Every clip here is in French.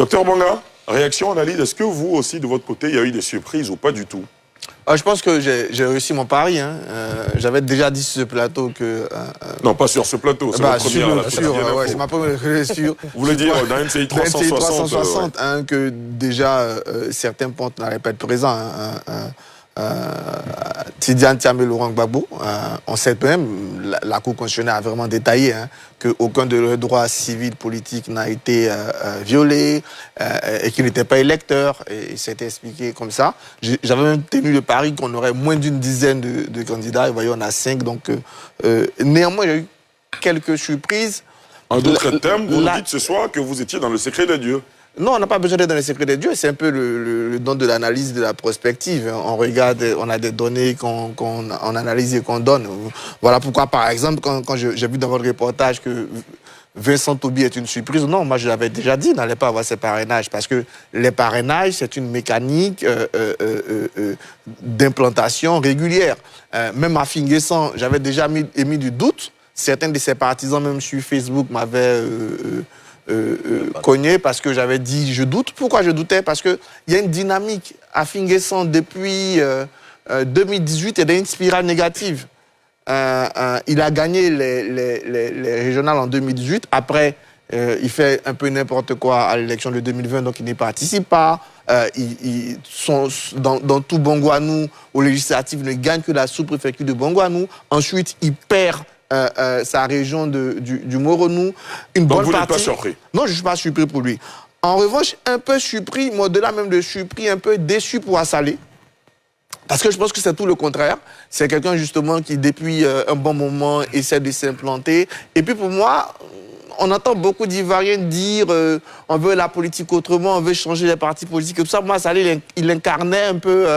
Docteur Banga, réaction, analyse, est-ce que vous aussi, de votre côté, il y a eu des surprises ou pas du tout? Je pense que j'ai réussi mon pari. Hein. J'avais déjà dit sur ce plateau que... non, pas sur ce plateau, c'est c'est ma première sur. Vous voulez dire dans NCI 360 hein, que déjà certains pontes n'allaient pas être présents. Tidiane Thiam et Laurent Gbagbo, on sait même, la Cour constitutionnelle a vraiment détaillé hein, qu'aucun de leurs droits civils, politiques n'a été violé et qu'ils n'étaient pas électeurs. Et c'était expliqué comme ça. J'avais même tenu le pari qu'on aurait moins d'une dizaine de candidats. Et vous voyez, on a 5. Donc, néanmoins, il y a eu quelques surprises. En d'autres termes, vous nous dites ce soir que vous étiez dans le secret de Dieu. Non, on n'a pas besoin d'être dans les secrets de Dieu. C'est un peu le don de l'analyse, de la prospective. On regarde, on a des données qu'on analyse et qu'on donne. Voilà pourquoi, par exemple, quand j'ai vu dans votre reportage que Vincent Toubi est une surprise, non, moi je l'avais déjà dit, n'allait pas avoir ces parrainages. Parce que les parrainages, c'est une mécanique d'implantation régulière. Même à Finguessan, j'avais déjà émis du doute. Certains de ses partisans, même sur Facebook, m'avaient... cogné parce que j'avais dit je doute. Pourquoi je doutais? Parce qu'il y a une dynamique à Finguessan depuis 2018 et d'une spirale négative. Il a gagné les régionales en 2018. Après, il fait un peu n'importe quoi à l'élection de 2020, donc il n'y participe pas. Dans tout Bongouanou, aux législatives, ne gagne que la sous-préfecture de Bongouanou. Ensuite, il perd sa région du Moronou. Donc vous n'êtes pas surpris? Non, je ne suis pas surpris pour lui. En revanche, un peu surpris, mais au-delà même de surpris, un peu déçu pour Assalé. Parce que je pense que c'est tout le contraire. C'est quelqu'un justement qui, depuis un bon moment, essaie de s'implanter. Et puis pour moi, on entend beaucoup d'Ivoiriens dire on veut la politique autrement, on veut changer les partis politiques et tout ça. Moi, Assalé, il incarnait un peu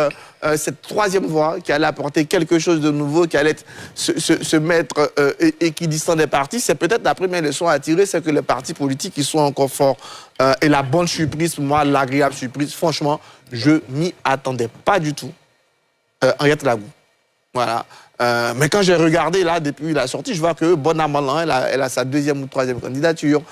cette troisième voie qui allait apporter quelque chose de nouveau, qui allait se mettre équidistant des partis. C'est peut-être la première leçon à tirer, c'est que les partis politiques, ils sont encore forts. Et la bonne surprise, pour moi, l'agréable surprise, franchement, je m'y attendais pas du tout. Henriette Lagou. Voilà. Mais quand j'ai regardé, là, depuis la sortie, je vois que Bonamalan, elle a sa deuxième ou troisième candidature.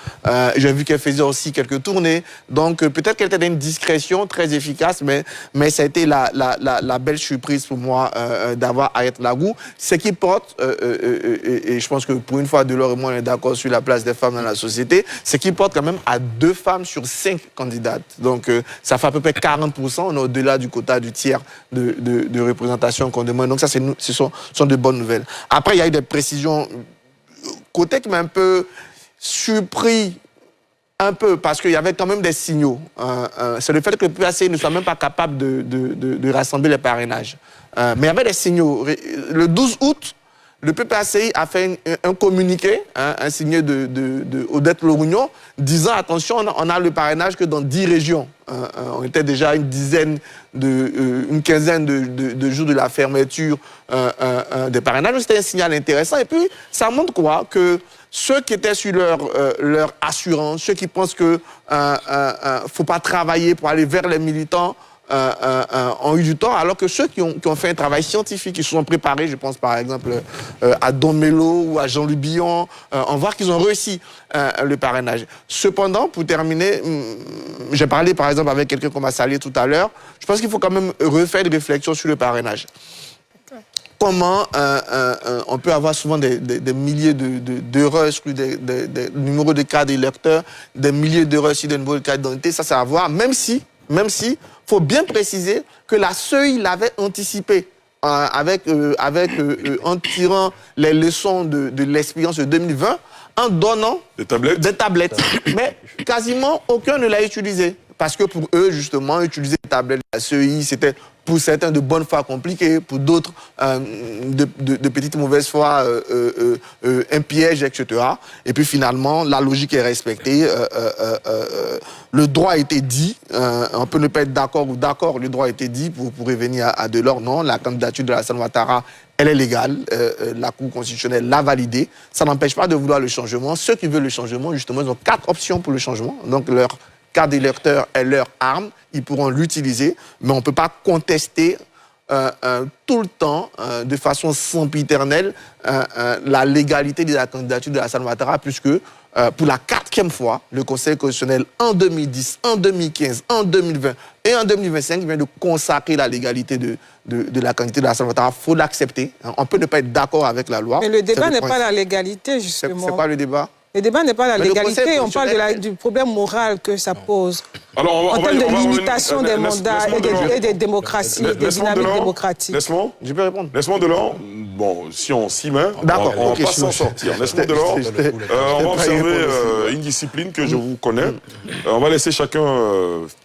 J'ai vu qu'elle faisait aussi quelques tournées. Donc, peut-être qu'elle était dans une discrétion très efficace, mais ça a été la belle surprise pour moi d'avoir Henriette Lagou. Ce qui porte, et je pense que pour une fois, Delors et moi, on est d'accord sur la place des femmes dans la société, ce qui porte quand même à 2 femmes sur 5 candidates. Donc, ça fait à peu près 40%. On est au-delà du quota du tiers de représentation qu'on demande. Donc, ça, ce sont de bonnes nouvelles. Après, il y a eu des précisions côté qui m'a un peu surpris, un peu, parce qu'il y avait quand même des signaux. C'est le fait que le PAC ne soit même pas capable de rassembler les parrainages. Mais il y avait des signaux. Le 12 août, le PPACI a fait un communiqué, un signé de Odette Lorugnon, disant attention, on a le parrainage que dans 10 régions. On était déjà une quinzaine de jours de la fermeture des parrainages. C'était un signal intéressant. Et puis, ça montre quoi? Que ceux qui étaient sur leur assurance, ceux qui pensent qu'il ne faut pas travailler pour aller vers les militants, ont eu du temps, alors que ceux qui ont fait un travail scientifique, qui se sont préparés, je pense par exemple à Don Melo ou à Jean-Louis Billon, on voit qu'ils ont réussi le parrainage. Cependant, pour terminer, j'ai parlé par exemple avec quelqu'un qu'on m'a salué tout à l'heure, je pense qu'il faut quand même refaire des réflexions sur le parrainage. Comment on peut avoir souvent des milliers d'erreurs sur des numéros de carte d'électeurs, des milliers d'erreurs sur des numéros de carte d'identité, ça c'est à voir, même si faut bien préciser que la CEI l'avait anticipé en tirant les leçons de l'expérience de 2020, en donnant des tablettes. Mais quasiment aucun ne l'a utilisé. Parce que pour eux, justement, utiliser les tablettes de la CEI, c'était pour certains de bonne foi compliqué, pour d'autres de petites mauvaises foi, un piège, etc. Et puis finalement, la logique est respectée, le droit a été dit, on peut ne pas être d'accord ou d'accord, le droit a été dit pour revenir à Delors, non, la candidature de Alassane Ouattara, elle est légale, la Cour constitutionnelle l'a validée, ça n'empêche pas de vouloir le changement. Ceux qui veulent le changement, justement, ils ont 4 options pour le changement, donc leur carte d'électeur est leur arme, ils pourront l'utiliser, mais on ne peut pas contester tout le temps, de façon sempiternelle, la légalité de la candidature de Alassane Ouattara, puisque pour la 4e fois, le Conseil constitutionnel, en 2010, en 2015, en 2020 et en 2025, vient de consacrer la légalité de la candidature de Alassane Ouattara. Il faut l'accepter. On peut ne pas être d'accord avec la loi. Mais le débat n'est pas la légalité, justement. C'est pas le débat. Le débat n'est pas la légalité, on parle du problème moral que ça pose. Alors, en termes de limitation des mandats et des démocraties, des dynamiques démocratiques. Je peux répondre. Laisse-moi Delors. Bon, si on s'y met, on va pas s'en sortir. Laisse-moi Delors. On va observer une discipline que je vous connais. On va laisser chacun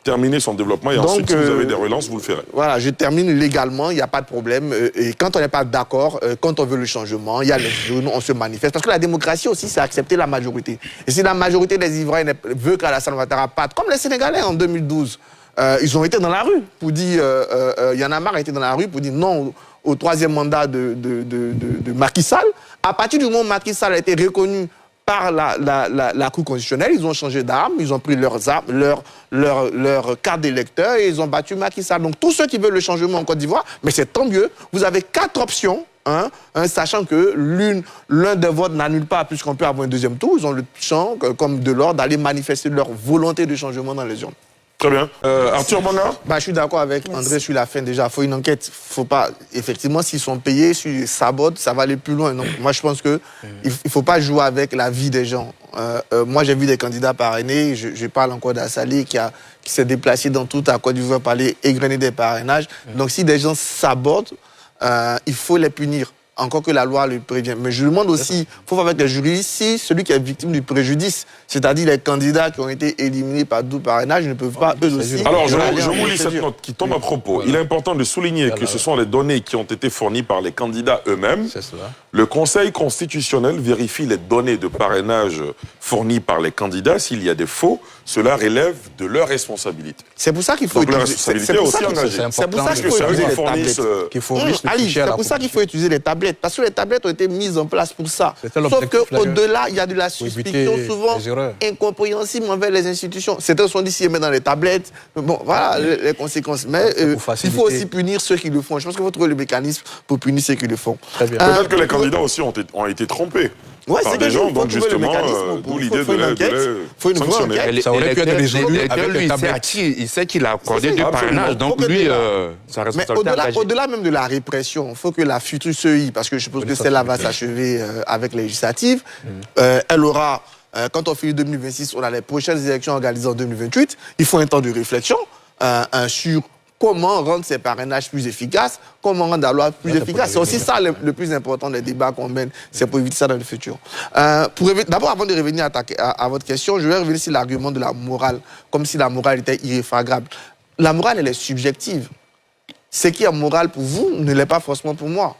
terminer son développement et ensuite, si vous avez des relances, vous le ferez. Voilà, je termine légalement, il n'y a pas de problème. Et quand on n'est pas d'accord, quand on veut le changement, il y a les jeunes, on se manifeste. Parce que la démocratie aussi, c'est accepter la majorité. Et si la majorité des Ivoiriens veut qu'Alassane Ouattara parte, comme les Sénégalais en 2012, ils ont été dans la rue pour dire, Y'en a marre a été dans la rue pour dire non au 3e mandat de Macky Sall. À partir du moment où Macky Sall a été reconnu par la Cour constitutionnelle, ils ont changé d'armes, ils ont pris leurs armes, leur carte d'électeur et ils ont battu Macky Sall. Donc tous ceux qui veulent le changement en Côte d'Ivoire, mais c'est tant mieux, vous avez 4 options. Sachant que l'un des votes n'annule pas, puisqu'on peut avoir un 2e tour, ils ont le champ, comme Delors, d'aller manifester leur volonté de changement dans les urnes. Très bien. Arthur Manga? Je suis d'accord avec André sur la fin déjà. Il faut une enquête. Faut pas, effectivement, s'ils sont payés, s'ils sabotent, ça va aller plus loin. Donc, moi, je pense qu'il ne faut pas jouer avec la vie des gens. Moi, j'ai vu des candidats parrainés. Je parle encore d'Assalé qui s'est déplacé dans toute la Côte d'Ivoire pour aller égrener des parrainages. Donc, si des gens sabotent, il faut les punir, encore que la loi le prévient. Mais je demande aussi, il faut voir avec les juristes, si celui qui est victime du préjudice, c'est-à-dire les candidats qui ont été éliminés par double parrainage, ne peuvent pas eux aussi... Alors, je vous lis cette note qui tombe à propos. Il est important de souligner que ce sont les données qui ont été fournies par les candidats eux-mêmes. Le Conseil constitutionnel vérifie les données de parrainage fournies par les candidats. S'il y a des faux, cela relève de leur responsabilité. C'est pour ça qu'il faut utiliser... C'est pour ça qu'il faut utiliser les tablettes. C'est pour ça qu'il faut utiliser les tablettes. Parce que les tablettes ont été mises en place pour ça. Sauf qu'au-delà, il y a de la suspicion souvent incompréhensible envers les institutions. Certains sont dit s'ils mettent dans les tablettes. Bon, voilà les conséquences. Mais il faut aussi punir ceux qui le font. Je pense qu'il faut trouver le mécanisme pour punir ceux qui le font. Peut-être que les candidats aussi ont été trompés. Ouais, par des gens, donc justement, d'où l'idée de les sanctionner. Ça aurait pu être résolu avec les tablettes. Il sait qu'il a accordé du parrainage, donc lui, sa responsabilité... Mais au-delà même de la répression, il faut que la future CEI, parce que je suppose que celle-là va s'achever avec les législatives, elle aura, quand on finit 2026, on a les prochaines élections organisées en 2028, il faut un temps de réflexion sur comment rendre ces parrainages plus efficaces, comment rendre la loi plus efficace. C'est aussi ça le plus important des débats qu'on mène, c'est pour éviter ça dans le futur. D'abord, avant de revenir à votre question, je vais revenir sur l'argument de la morale, comme si la morale était irréfragable. La morale, elle est subjective. Ce qui est moral pour vous ne l'est pas forcément pour moi.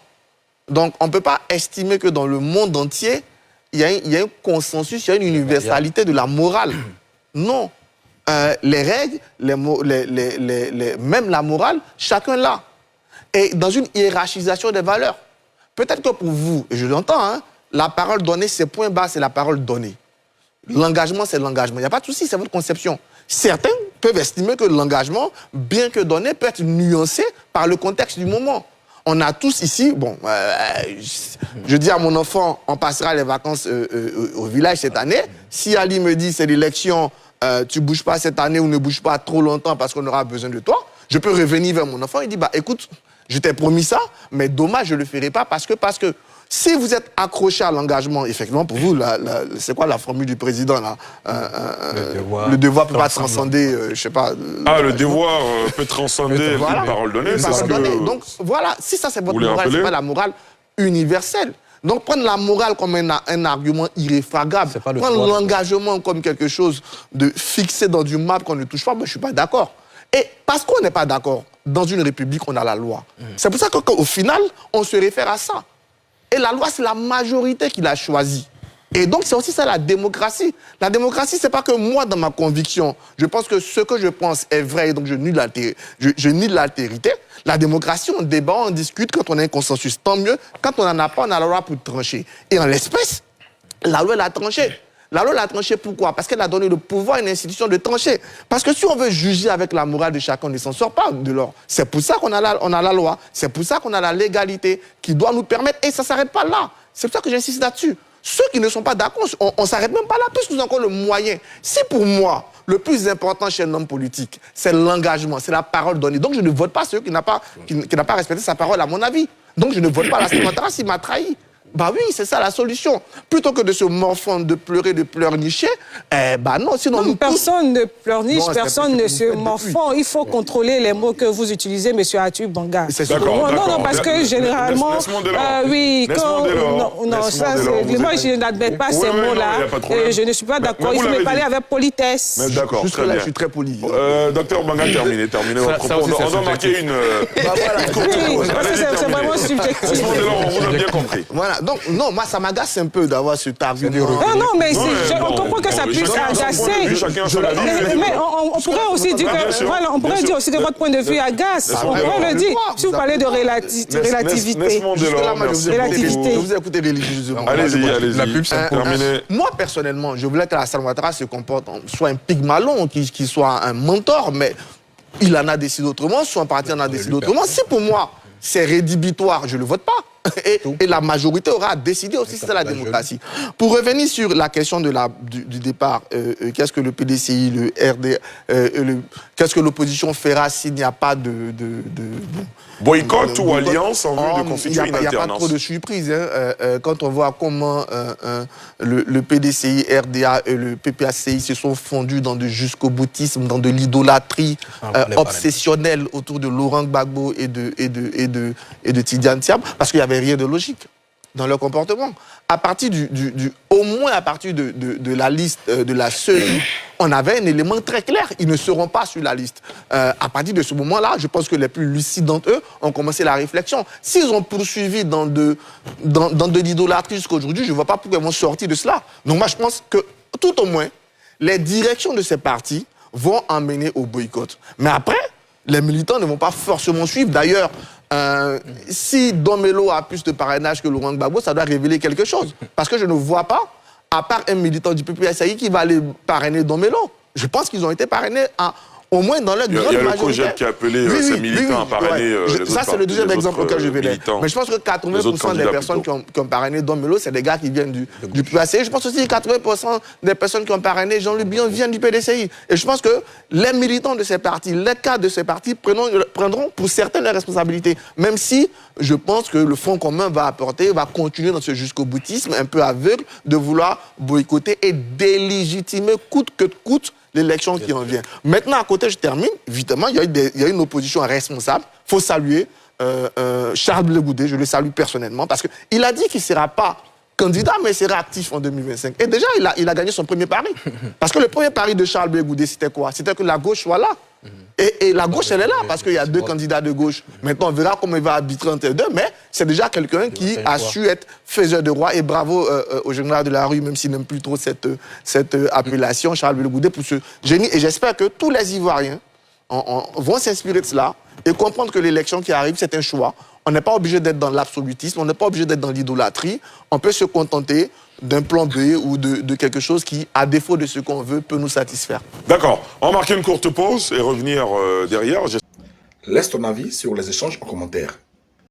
Donc, on ne peut pas estimer que dans le monde entier, il y a un consensus, il y a une universalité de la morale. Non. Les règles, même la morale, chacun l'a. Et dans une hiérarchisation des valeurs. Peut-être que pour vous, et je l'entends, la parole donnée, c'est point bas, c'est la parole donnée. L'engagement, c'est l'engagement. Il n'y a pas de souci, c'est votre conception. Certains peuvent estimer que l'engagement, bien que donné, peut être nuancé par le contexte du moment. On a tous ici, je dis à mon enfant, on passera les vacances au village cette année. Si Ali me dit c'est l'élection, tu ne bouges pas cette année ou ne bouges pas trop longtemps parce qu'on aura besoin de toi, je peux revenir vers mon enfant et dire, écoute, je t'ai promis ça, mais dommage, je ne le ferai pas parce que si vous êtes accroché à l'engagement, effectivement, pour vous, c'est quoi la formule du président là le devoir ne peut pas transcender, je ne sais pas... le devoir peut transcender une parole donnée, c'est ce que... Donc voilà, si ça c'est votre morale, ce n'est pas la morale universelle. Donc prendre la morale comme un argument irréfragable, prendre l'engagement comme quelque chose de fixé dans du marbre qu'on ne touche pas, moi je ne suis pas d'accord. Et parce qu'on n'est pas d'accord, dans une république, on a la loi. C'est pour ça qu'au final, on se réfère à ça. Et la loi, c'est la majorité qui l'a choisie. Et donc, c'est aussi ça la démocratie. La démocratie, c'est pas que moi, dans ma conviction, je pense que ce que je pense est vrai, et donc je nie l'altérité. La démocratie, on débat, on discute, quand on a un consensus, tant mieux. Quand on n'en a pas, on a la loi pour trancher. Et en l'espèce, la loi, elle a tranché. La loi l'a tranché pourquoi? Parce qu'elle a donné le pouvoir à une institution de trancher. Parce que si on veut juger avec la morale de chacun, on ne s'en sort pas de l'or. C'est pour ça qu'on a la loi. C'est pour ça qu'on a la légalité qui doit nous permettre. Et ça ne s'arrête pas là. C'est pour ça que j'insiste là-dessus. Ceux qui ne sont pas d'accord, on ne s'arrête même pas là, puisque nous avons encore le moyen. Si pour moi, le plus important chez un homme politique, c'est l'engagement, c'est la parole donnée. Donc je ne vote pas celui qui n'a pas respecté sa parole, à mon avis. Donc je ne vote pas la Ouattara s'il m'a trahi. Bah oui, c'est ça la solution. Plutôt que de se morfondre, de pleurer, de pleurnicher, non, sinon non, personne ne pleurniche, personne ne se morfond. Il faut contrôler les mots que vous utilisez, M. Atu Banga. Non, parce que généralement, oui, moi je n'admets pas ces mots-là. Je ne suis pas d'accord. Il faut me parler avec politesse. D'accord, jusque là, je suis très poli. Docteur Banga, terminez votre propos. On doit marquer une c'est vraiment subjectif. On vous a bien compris. Voilà. Donc, non, moi, ça m'agace un peu d'avoir cet argument. Non, mais on comprend que ça puisse agacer. Mais on pourrait aussi dire que, voilà, on pourrait dire aussi que votre point de vue agace. On pourrait le dire. Si vous parlez de relativité. Je vous ai écouté religieusement. Allez-y. La pub, c'est terminé. Moi, personnellement, je voulais que Alassane Ouattara se comporte, soit un Pygmalion, qu'il soit un mentor, mais il en a décidé autrement, son parti en a décidé autrement. Si pour moi, c'est rédhibitoire, je ne le vote pas. Et la majorité aura décidé aussi, c'est la démocratie. Pour revenir sur la question du départ, qu'est-ce que le PDCI, le RD, qu'est-ce que l'opposition fera s'il n'y a pas de boycott ou alliance en vue de constituer une alternance? Il n'y a pas trop de surprise. Quand on voit comment le PDCI, RDA et le PPACI se sont fondus dans du jusqu'au-boutisme, dans de l'idolâtrie obsessionnelle autour de Laurent Gbagbo et de Tidiane Thiam, parce qu'il y avait rien de logique dans leur comportement. À partir au moins à partir de la liste de la CEI, on avait un élément très clair. Ils ne seront pas sur la liste. À partir de ce moment-là, je pense que les plus lucides d'entre eux ont commencé la réflexion. S'ils ont poursuivi dans de l'idolâtrie jusqu'aujourd'hui, je ne vois pas pourquoi ils vont sortir de cela. Donc moi, je pense que tout au moins, les directions de ces partis vont emmener au boycott. Mais après, les militants ne vont pas forcément suivre. D'ailleurs, si Domelo a plus de parrainage que Laurent Gbagbo, ça doit révéler quelque chose. Parce que je ne vois pas, à part un militant du PPSAI qui va aller parrainer Domelo. Je pense qu'ils ont été parrainés au moins dans leur grande majorité. Il y a le COJEP qui a appelé ses militants à parrainer ça, c'est le deuxième exemple auquel je vais aller. Mais je pense que 80% des personnes qui ont parrainé Domelo, c'est des gars qui viennent du PPSAI. Je pense aussi que 80% des personnes qui ont parrainé Jean-Luc Bion viennent du PDCI. Et je pense que les militants de ces partis, les cadres de ces partis prendront pour certaines leurs responsabilités. Même si je pense que le Front commun va continuer dans ce jusqu'au-boutisme un peu aveugle de vouloir boycotter et délégitimer coûte que coûte l'élection qui en vient. Maintenant, à côté, je termine. Évidemment, il y a une opposition responsable. Il faut saluer Charles Blé Goudé. Je le salue personnellement parce qu'il a dit qu'il ne sera pas candidat, mais il sera actif en 2025. Et déjà, il a gagné son premier pari. Parce que le premier pari de Charles Blé Goudé, c'était quoi? C'était que la gauche soit là. Et la gauche, elle est là, parce qu'il y a deux candidats de gauche. Maintenant, on verra comment il va arbitrer entre les deux, mais c'est déjà quelqu'un qui a su être faiseur de roi. Et bravo au général de la rue, même s'il n'aime plus trop cette appellation, Charles Blé Goudé, pour ce génie. Et j'espère que tous les Ivoiriens vont s'inspirer de cela et comprendre que l'élection qui arrive, c'est un choix. On n'est pas obligé d'être dans l'absolutisme, on n'est pas obligé d'être dans l'idolâtrie. On peut se contenter d'un plan B ou de quelque chose qui, à défaut de ce qu'on veut, peut nous satisfaire. D'accord. On va marquer une courte pause et revenir derrière. Laisse ton avis sur les échanges en commentaire.